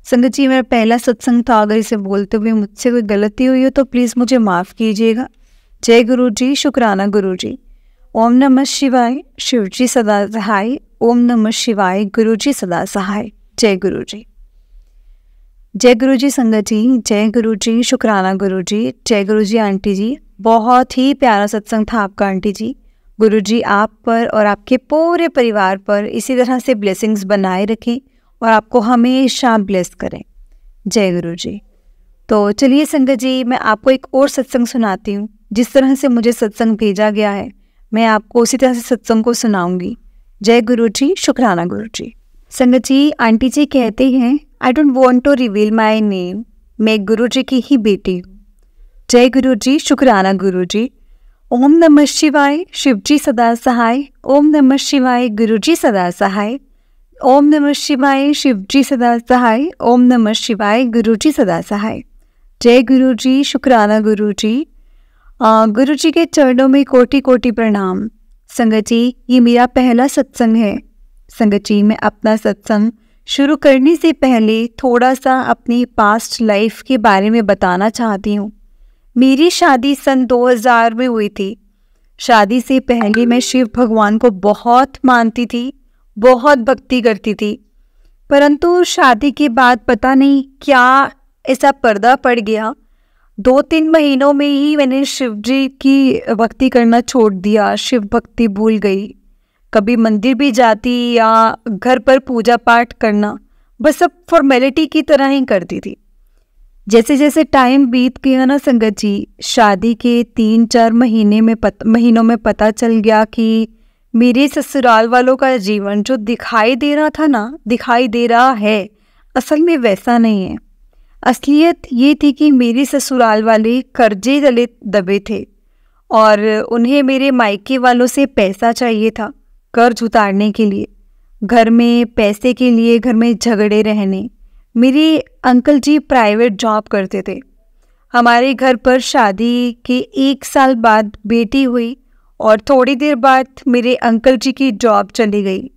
संगत जी, मेरा पहला सत्संग था, अगर इसे बोलते हुए मुझसे कोई गलती हुई हो तो प्लीज़ मुझे माफ़ कीजिएगा। जय गुरु जी, शुक्राना गुरु जी। ओम नमः शिवाय, शिव जी सदा सहाय। ओम नमः शिवाय, गुरु जी सदा सहाय। जय गुरु जी। जय गुरु जी संगत जी, जय गुरु जी, शुक्राना गुरु जी। जय गुरु जी आंटी जी, बहुत ही प्यारा सत्संग था आपका आंटी जी। गुरु जी आप पर और आपके पूरे परिवार पर इसी तरह से ब्लेसिंग्स बनाए रखें और आपको हमेशा ब्लेस करें। जय गुरु जी। तो चलिए संगत जी, मैं आपको एक और सत्संग सुनाती हूँ। जिस तरह से मुझे सत्संग भेजा गया है, मैं आपको उसी तरह से सत्संग को सुनाऊंगी। जय गुरु जी, शुक्राना गुरु जी। संगत जी, आंटी जी कहते हैं, I don't want to reveal my name, मैं गुरु जी की ही बेटी हूँ। जय गुरु जी, शुक्राना गुरु जी। ओम नमः शिवाय, शिव जी सदा सहाय। ओम नमः शिवाय, गुरु जी सदा सहाय। ओम नमः शिवाय, शिव जी सदा सहाय। ओम नमः शिवाय, गुरु जी सदा सहाय। जय गुरु जी, शुक्राना गुरु जी। गुरु जी के चरणों में कोटि कोटि प्रणाम। संगत जी, ये मेरा पहला सत्संग है। संगत जी, मैं अपना सत्संग शुरू करने से पहले थोड़ा सा अपनी पास्ट लाइफ के बारे में बताना चाहती हूँ। मेरी शादी सन 2000 में हुई थी। शादी से पहले मैं शिव भगवान को बहुत मानती थी, बहुत भक्ति करती थी, परंतु शादी के बाद पता नहीं क्या ऐसा पर्दा पड़ गया। 2-3 महीनों में ही मैंने शिव जी की भक्ति करना छोड़ दिया, शिव भक्ति भूल गई। कभी मंदिर भी जाती या घर पर पूजा पाठ करना, बस सब फॉर्मेलिटी की तरह ही करती थी। जैसे जैसे टाइम बीत गया ना संगत जी, शादी के 3-4 महीनों में पता चल गया कि मेरे ससुराल वालों का जीवन जो दिखाई दे रहा था ना, दिखाई दे रहा है, असल में वैसा नहीं है। असलियत ये थी कि मेरे ससुराल वाले कर्जे तले दबे थे और उन्हें मेरे मायके वालों से पैसा चाहिए था कर्ज उतारने के लिए। घर में पैसे के लिए घर में झगड़े रहने। मेरे अंकल जी प्राइवेट जॉब करते थे। हमारे घर पर शादी के 1 साल बाद बेटी हुई और थोड़ी देर बाद मेरे अंकल जी की जॉब चली गई।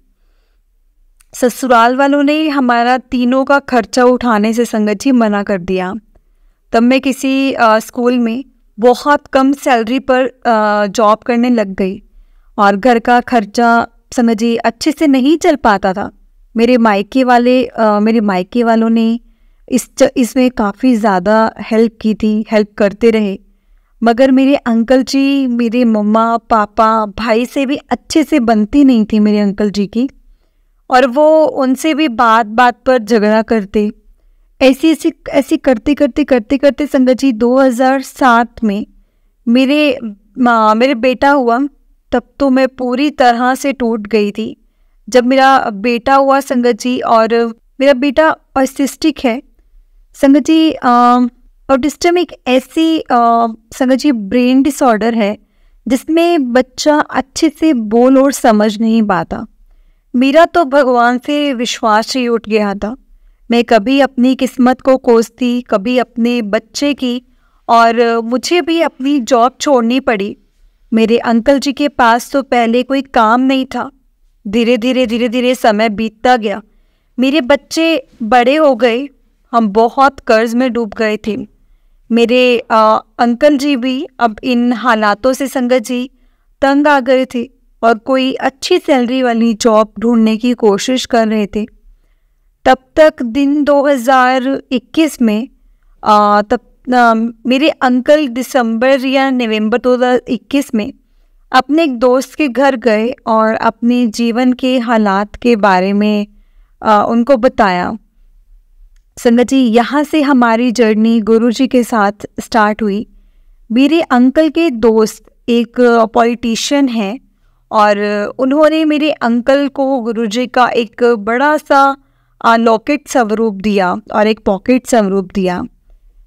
ससुराल वालों ने हमारा तीनों का खर्चा उठाने से संगत जी मना कर दिया। तब मैं किसी स्कूल में बहुत कम सैलरी पर जॉब करने लग गई और घर का खर्चा संगत जी अच्छे से नहीं चल पाता था। मेरे मायके वालों ने इसमें काफ़ी ज़्यादा हेल्प की थी, हेल्प करते रहे, मगर मेरे अंकल जी, मेरे मम्मा पापा भाई से भी अच्छे से बनती नहीं थी मेरे अंकल जी की, और वो उनसे भी बात बात पर झगड़ा करते। ऐसी करते संगत जी 2007 में मेरे बेटा हुआ। तब तो मैं पूरी तरह से टूट गई थी। जब मेरा बेटा हुआ संगत जी, और मेरा बेटा ऑटिस्टिक है संगत जी। ऑटिस्टिक एक ऐसी संगत जी ब्रेन डिसऑर्डर है जिसमें बच्चा अच्छे से बोल और समझ नहीं पाता। मेरा तो भगवान से विश्वास ही उठ गया था। मैं कभी अपनी किस्मत को कोसती, कभी अपने बच्चे की, और मुझे भी अपनी जॉब छोड़नी पड़ी। मेरे अंकल जी के पास तो पहले कोई काम नहीं था। धीरे धीरे समय बीतता गया। मेरे बच्चे बड़े हो गए, हम बहुत कर्ज में डूब गए थे। मेरे अंकल जी भी अब इन हालातों से संगत जी तंग आ गए थे और कोई अच्छी सैलरी वाली जॉब ढूंढने की कोशिश कर रहे थे। तब तक दिन 2021 में मेरे अंकल दिसंबर या नवंबर 2021 में अपने एक दोस्त के घर गए और अपने जीवन के हालात के बारे में उनको बताया। संगत जी, यहाँ से हमारी जर्नी गुरुजी के साथ स्टार्ट हुई। मेरे अंकल के दोस्त एक पॉलिटिशियन हैं और उन्होंने मेरे अंकल को गुरुजी का एक बड़ा सा लॉकेट स्वरूप दिया और एक पॉकेट स्वरूप दिया।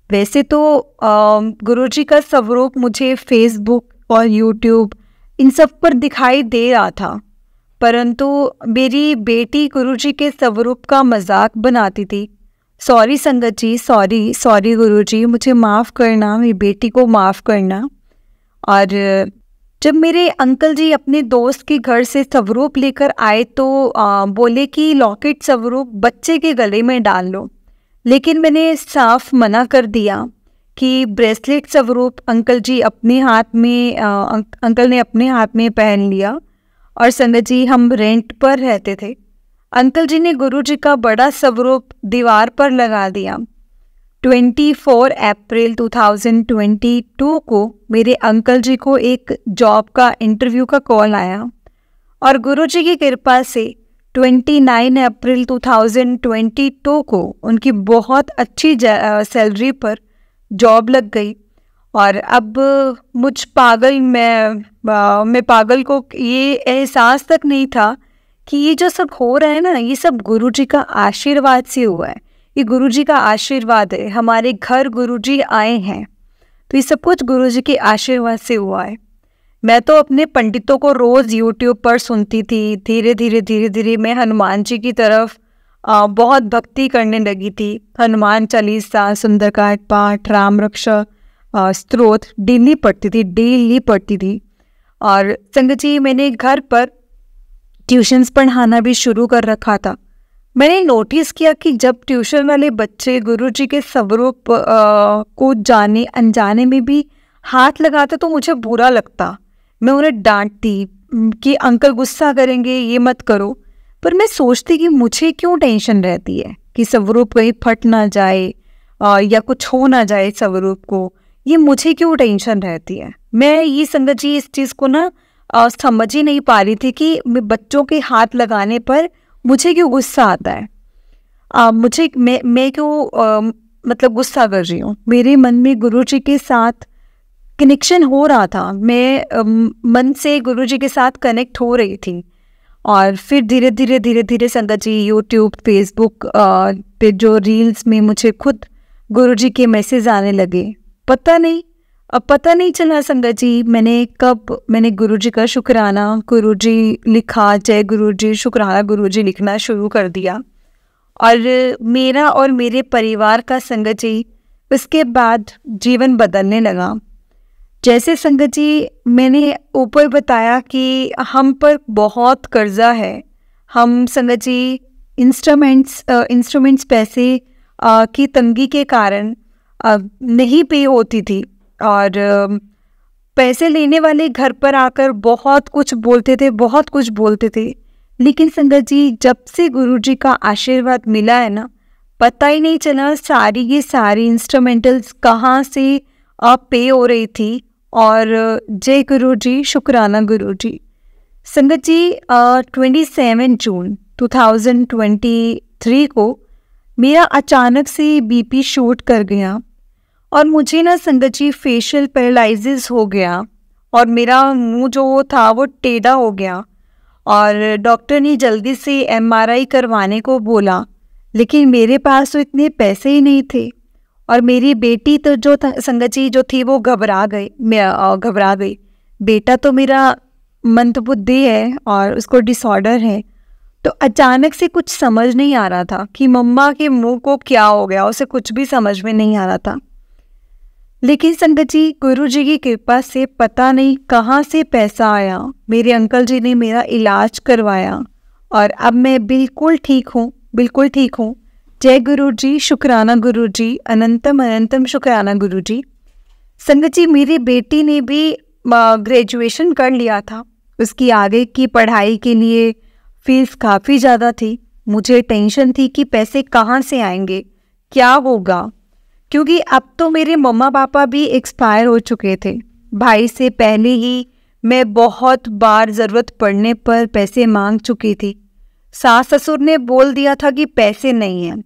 वैसे तो गुरुजी का स्वरूप मुझे फेसबुक और यूट्यूब इन सब पर दिखाई दे रहा था, परंतु मेरी बेटी गुरुजी के स्वरूप का मजाक बनाती थी। सॉरी संगत जी, सॉरी गुरुजी, मुझे माफ़ करना, मेरी बेटी को माफ़ करना। और जब मेरे अंकल जी अपने दोस्त के घर से स्वरूप लेकर आए तो बोले कि लॉकेट स्वरूप बच्चे के गले में डाल लो, लेकिन मैंने साफ मना कर दिया कि ब्रेसलेट स्वरूप अंकल जी अपने हाथ में अंकल ने अपने हाथ में पहन लिया। और संगत जी, हम रेंट पर रहते थे। अंकल जी ने गुरुजी का बड़ा स्वरूप दीवार पर लगा दिया। 24 अप्रैल 2022 को मेरे अंकल जी को एक जॉब का इंटरव्यू का कॉल आया और गुरुजी की कृपा से 29 अप्रैल 2022 को उनकी बहुत अच्छी सैलरी पर जॉब लग गई। और अब मैं पागल को ये एहसास तक नहीं था कि ये जो सब हो रहा है ना, ये सब गुरुजी का आशीर्वाद से हुआ है। ये गुरुजी का आशीर्वाद है, हमारे घर गुरुजी आए हैं, तो ये सब कुछ गुरुजी के आशीर्वाद से हुआ है। मैं तो अपने पंडितों को रोज़ यूट्यूब पर सुनती थी। धीरे धीरे मैं हनुमान जी की तरफ बहुत भक्ति करने लगी थी। हनुमान चालीसा, सुंदरकांड पाठ, राम रक्षा स्तोत्र डेली पढ़ती थी। और संगत जी, मैंने घर पर ट्यूशन्स पढ़ाना भी शुरू कर रखा था। मैंने नोटिस किया कि जब ट्यूशन वाले बच्चे गुरुजी के स्वरूप को जाने अनजाने में भी हाथ लगाते तो मुझे बुरा लगता। मैं उन्हें डांटती कि अंकल गुस्सा करेंगे, ये मत करो। पर मैं सोचती कि मुझे क्यों टेंशन रहती है कि स्वरूप कहीं फट ना जाए या कुछ हो ना जाए स्वरूप को, ये मुझे क्यों टेंशन रहती है। मैं ये संगत जी इस चीज़ को ना समझ ही नहीं पा रही थी कि बच्चों के हाथ लगाने पर मुझे क्यों गुस्सा आता है। मैं क्यों मतलब गुस्सा कर रही हूँ। मेरे मन में गुरुजी के साथ कनेक्शन हो रहा था। मैं मन से गुरुजी के साथ कनेक्ट हो रही थी। और फिर धीरे धीरे संगत जी यूट्यूब, फेसबुक पे जो रील्स में मुझे खुद गुरुजी के मैसेज आने लगे। पता नहीं चला संगत जी मैंने गुरुजी का शुक्राना गुरुजी लिखा, जय गुरुजी, शुक्राना गुरुजी लिखना शुरू कर दिया। और मेरा और मेरे परिवार का संगत जी उसके बाद जीवन बदलने लगा। जैसे संगत जी मैंने ऊपर बताया कि हम पर बहुत कर्जा है। हम संगत जी इंस्ट्रूमेंट्स पैसे की तंगी के कारण नहीं पे होती थी और पैसे लेने वाले घर पर आकर बहुत कुछ बोलते थे। लेकिन संगत जी, जब से गुरुजी का आशीर्वाद मिला है ना, पता ही नहीं चला सारी इंस्ट्रूमेंटल्स कहाँ से पे हो रही थी। और जय गुरुजी, शुक्राना गुरुजी। संगत जी 27 जून 2023 को मेरा अचानक से बीपी शूट कर गया और मुझे ना संगत जी फेशियल पैरालिसिस हो गया और मेरा मुंह जो था वो टेढ़ा हो गया। और डॉक्टर ने जल्दी से MRI करवाने को बोला, लेकिन मेरे पास तो इतने पैसे ही नहीं थे। और मेरी बेटी तो जो संगत जी जो थी वो घबरा गई। बेटा तो मेरा मंदबुद्धि है और उसको डिसऑर्डर है। तो अचानक से कुछ समझ नहीं आ रहा था कि मम्मा के मुंह को क्या हो गया, उसे कुछ भी समझ में नहीं आ रहा था। लेकिन संगत जी गुरुजी की कृपा से पता नहीं कहाँ से पैसा आया, मेरे अंकल जी ने मेरा इलाज करवाया और अब मैं बिल्कुल ठीक हूँ। जय गुरुजी, शुक्राना गुरुजी, अनंतम शुक्राना गुरुजी। संगत जी मेरी बेटी ने भी ग्रेजुएशन कर लिया था। उसकी आगे की पढ़ाई के लिए फीस काफ़ी ज़्यादा थी। मुझे टेंशन थी कि पैसे कहाँ से आएंगे, क्या होगा, क्योंकि अब तो मेरे मम्मा पापा भी एक्सपायर हो चुके थे। भाई से पहले ही मैं बहुत बार ज़रूरत पड़ने पर पैसे मांग चुकी थी। सास ससुर ने बोल दिया था कि पैसे नहीं हैं।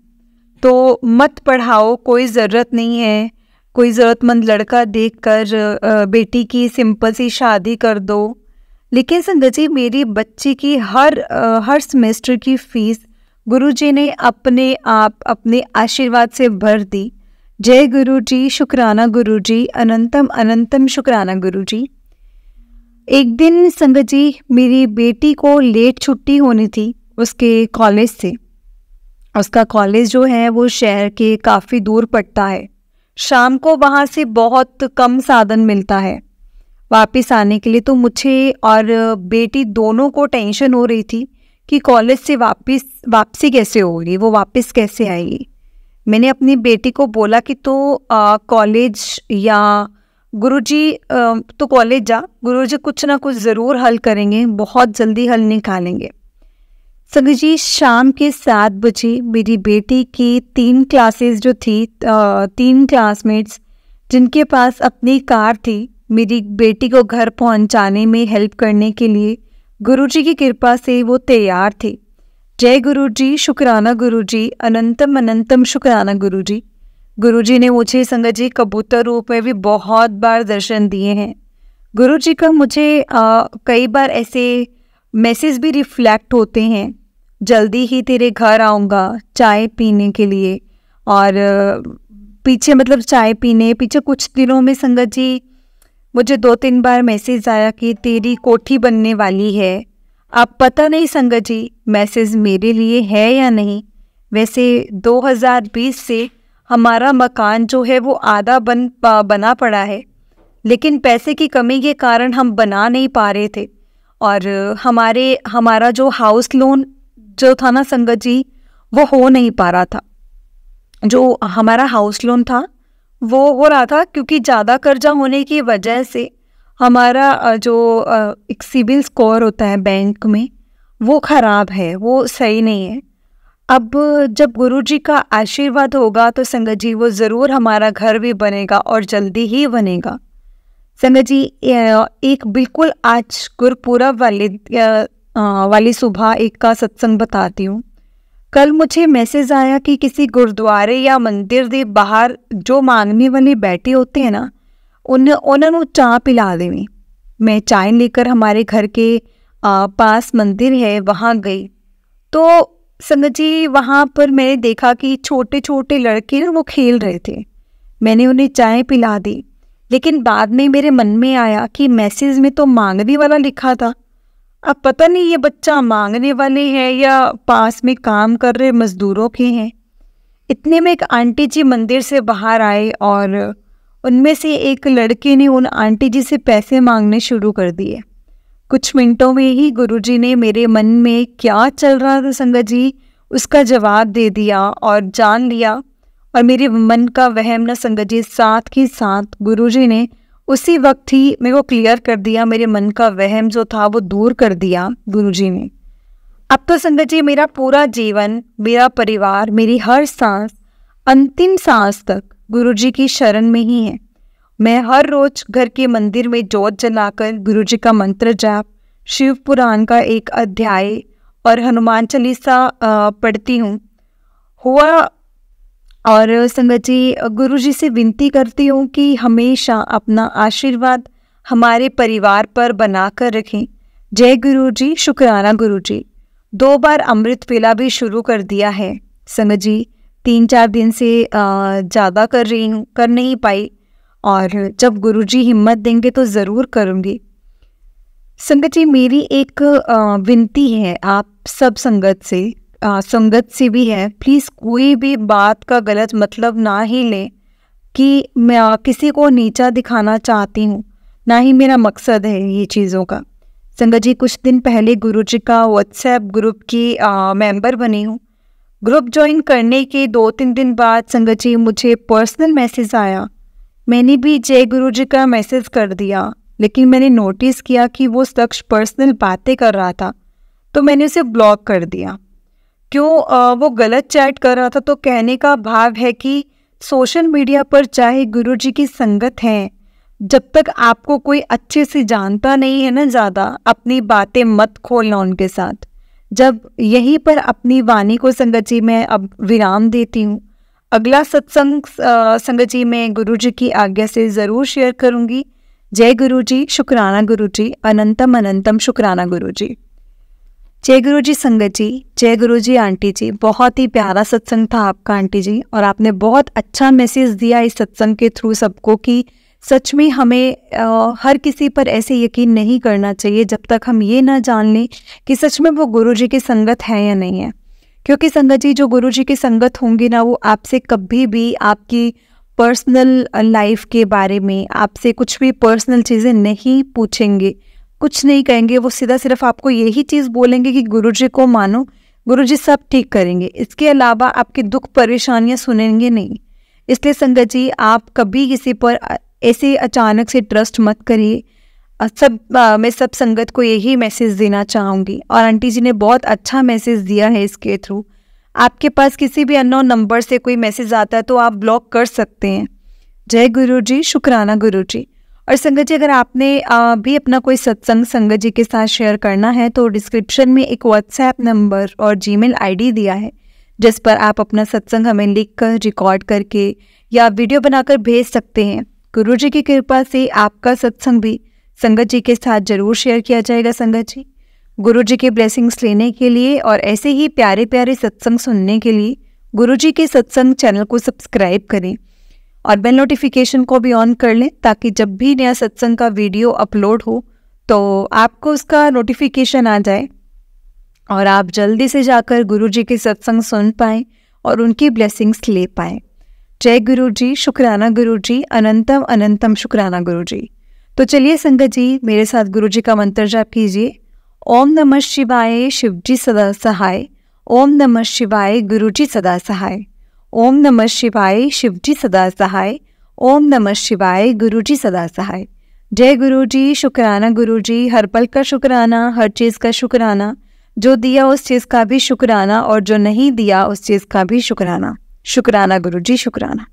तो मत पढ़ाओ, कोई ज़रूरत नहीं है। कोई ज़रूरतमंद लड़का देखकर बेटी की सिंपल सी शादी कर दो। लेकिन संगत जी, मेरी बच्ची की हर सेमेस्टर की फ़ीस गुरुजी ने अपने आप अपने आशीर्वाद से भर दी। जय गुरुजी, शुक्राना गुरुजी, अनंतम अनंतम शुक्राना गुरुजी। एक दिन संगत जी, मेरी बेटी को लेट छुट्टी होनी थी उसके कॉलेज से। उसका कॉलेज जो है वो शहर के काफ़ी दूर पड़ता है। शाम को वहाँ से बहुत कम साधन मिलता है वापस आने के लिए। तो मुझे और बेटी दोनों को टेंशन हो रही थी कि कॉलेज से वापसी कैसे होगी, वो वापस कैसे आएगी। मैंने अपनी बेटी को बोला कि तो कॉलेज या गुरुजी, तो कॉलेज जा, गुरुजी कुछ ना कुछ ज़रूर हल करेंगे, बहुत जल्दी हल निकालेंगे। संगत जी, शाम के 7 बजे मेरी बेटी की 3 क्लासेस जो थी, 3 क्लासमेट्स जिनके पास अपनी कार थी, मेरी बेटी को घर पहुंचाने में हेल्प करने के लिए गुरुजी की कृपा से वो तैयार थे। जय गुरुजी, शुक्राना गुरुजी, अनंतम अनंतम शुक्राना गुरुजी। गुरुजी ने मुझे संगत जी कबूतर रूप में भी बहुत बार दर्शन दिए हैं। गुरुजी का मुझे कई बार ऐसे मैसेज भी रिफ्लेक्ट होते हैं, जल्दी ही तेरे घर आऊँगा चाय पीने के लिए। और पीछे मतलब चाय पीने पीछे कुछ दिनों में संगत जी मुझे 2-3 बार मैसेज आया कि तेरी कोठी बनने वाली है। अब पता नहीं संगत जी मैसेज मेरे लिए है या नहीं। वैसे 2020 से हमारा मकान जो है वो आधा बना पड़ा है, लेकिन पैसे की कमी के कारण हम बना नहीं पा रहे थे। और हमारा जो हाउस लोन जो था ना संगत जी, वो हो नहीं पा रहा था। जो हमारा हाउस लोन था वो हो रहा था क्योंकि ज़्यादा कर्जा होने की वजह से हमारा जो एक सिबिल स्कोर होता है बैंक में, वो ख़राब है, वो सही नहीं है। अब जब गुरुजी का आशीर्वाद होगा तो संगत जी वो ज़रूर हमारा घर भी बनेगा और जल्दी ही बनेगा। संगत जी, एक बिल्कुल आज गुरपुरब वाली सुबह एक का सत्संग बताती हूँ। कल मुझे मैसेज आया कि किसी गुरुद्वारे या मंदिर के बाहर जो मांगने वाले बैठे होते हैं ना, उन्होंने चाय पिला देनी। मैं चाय लेकर हमारे घर के पास मंदिर है वहाँ गई। तो संगत जी वहाँ पर मैंने देखा कि छोटे छोटे लड़के ना वो खेल रहे थे। मैंने उन्हें चाय पिला दी, लेकिन बाद में मेरे मन में आया कि मैसेज में तो मांगने वाला लिखा था। अब पता नहीं ये बच्चा मांगने वाले हैं या पास में काम कर रहे मजदूरों के हैं। इतने में एक आंटी जी मंदिर से बाहर आए और उनमें से एक लड़के ने उन आंटी जी से पैसे मांगने शुरू कर दिए। कुछ मिनटों में ही गुरुजी ने मेरे मन में क्या चल रहा था संगत जी उसका जवाब दे दिया और जान लिया। और मेरे मन का वहम न संगत जी साथ ही साथ गुरुजी ने उसी वक्त ही मेरे को क्लियर कर दिया। मेरे मन का वहम जो था वो दूर कर दिया गुरुजी ने। अब तो संगत जी मेरा पूरा जीवन, मेरा परिवार, मेरी हर सांस, अंतिम सांस तक गुरुजी की शरण में ही है। मैं हर रोज घर के मंदिर में जोत जलाकर गुरुजी का मंत्र जाप, शिव पुराण का एक अध्याय और हनुमान चालीसा पढ़ती हूँ। और संगत जी गुरुजी से विनती करती हूँ कि हमेशा अपना आशीर्वाद हमारे परिवार पर बनाकर रखें। जय गुरुजी, शुक्राना गुरुजी। 2 बार अमृत वेला भी शुरू कर दिया है संगत जी। 3-4 दिन से ज़्यादा कर रही हूँ, कर नहीं पाई, और जब गुरुजी हिम्मत देंगे तो ज़रूर करूँगी। संगत जी मेरी एक विनती है आप सब संगत से भी है, प्लीज़ कोई भी बात का गलत मतलब ना ही लें कि मैं किसी को नीचा दिखाना चाहती हूँ, ना ही मेरा मकसद है ये चीज़ों का। संगत जी कुछ दिन पहले गुरुजी का व्हाट्सएप ग्रुप की मेंबर बनी हूँ। ग्रुप ज्वाइन करने के 2-3 दिन बाद संगत जी मुझे पर्सनल मैसेज आया। मैंने भी जय गुरुजी का मैसेज कर दिया, लेकिन मैंने नोटिस किया कि वो शख्स पर्सनल बातें कर रहा था, तो मैंने उसे ब्लॉक कर दिया। क्यों? वो गलत चैट कर रहा था। तो कहने का भाव है कि सोशल मीडिया पर चाहे गुरुजी की संगत है, जब तक आपको कोई अच्छे से जानता नहीं है ना ज़्यादा, अपनी बातें मत खोलना उनके साथ। जब यहीं पर अपनी वाणी को संगत जी मैं अब विराम देती हूँ। अगला सत्संग संगत जी मैं गुरु जी की आज्ञा से ज़रूर शेयर करूँगी। जय गुरु जी, शुक्राना गुरु जी, अनंतम अनंतम शुक्राना गुरु जी। जय गुरु जी संगत जी, जय गुरु जी आंटी जी। बहुत ही प्यारा सत्संग था आपका आंटी जी, और आपने बहुत अच्छा मैसेज दिया इस सत्संग के थ्रू सबको कि सच में हमें हर किसी पर ऐसे यकीन नहीं करना चाहिए जब तक हम ये ना जान लें कि सच में वो गुरु जी की संगत है या नहीं है। क्योंकि संगत जी जो गुरु जी की संगत होंगी ना, वो आपसे कभी भी आपकी पर्सनल लाइफ के बारे में, आपसे कुछ भी पर्सनल चीज़ें नहीं पूछेंगे, कुछ नहीं कहेंगे। वो सीधा सिर्फ आपको यही चीज़ बोलेंगे कि गुरुजी को मानो, गुरुजी सब ठीक करेंगे। इसके अलावा आपके दुख परेशानियां सुनेंगे नहीं। इसलिए संगत जी आप कभी किसी पर ऐसे अचानक से ट्रस्ट मत करिए। मैं सब संगत को यही मैसेज देना चाहूँगी, और आंटी जी ने बहुत अच्छा मैसेज दिया है इसके थ्रू। आपके पास किसी भी अननोन नंबर से कोई मैसेज आता है तो आप ब्लॉक कर सकते हैं। जय गुरु जी, शुक्राना गुरु जी। और संगत जी अगर आपने भी अपना कोई सत्संग संगत जी के साथ शेयर करना है तो डिस्क्रिप्शन में एक व्हाट्सएप नंबर और जीमेल आईडी दिया है, जिस पर आप अपना सत्संग हमें लिखकर रिकॉर्ड करके या वीडियो बनाकर भेज सकते हैं। गुरु जी की कृपा से आपका सत्संग भी संगत जी के साथ जरूर शेयर किया जाएगा। संगत जी गुरु जी के ब्लेसिंग्स लेने के लिए और ऐसे ही प्यारे प्यारे सत्संग सुनने के लिए गुरु जी के सत्संग चैनल को सब्सक्राइब करें और बेल नोटिफिकेशन को भी ऑन कर लें, ताकि जब भी नया सत्संग का वीडियो अपलोड हो तो आपको उसका नोटिफिकेशन आ जाए और आप जल्दी से जाकर गुरु जी के सत्संग सुन पाएँ और उनकी ब्लेसिंग्स ले पाएँ। जय गुरु जी, शुक्राना गुरु जी, अनंतम अनंतम शुक्राना गुरु जी। तो चलिए संगत जी मेरे साथ गुरु जी का मंत्र जाप कीजिए। ओम नमः शिवाय, शिव जी सदा सहाय। ओम नमः शिवाय, गुरु जी सदा सहाय। ओम नमः शिवाय, शिव जी सदा सहाय। ओम नमः शिवाय, गुरु जी सदा सहाय। जय गुरु जी, शुक्राना गुरु जी, हर पल का शुक्राना, हर चीज़ का शुक्राना, जो दिया उस चीज़ का भी शुक्राना और जो नहीं दिया उस चीज़ का भी शुक्राना। शुक्राना गुरु जी, शुक्राना।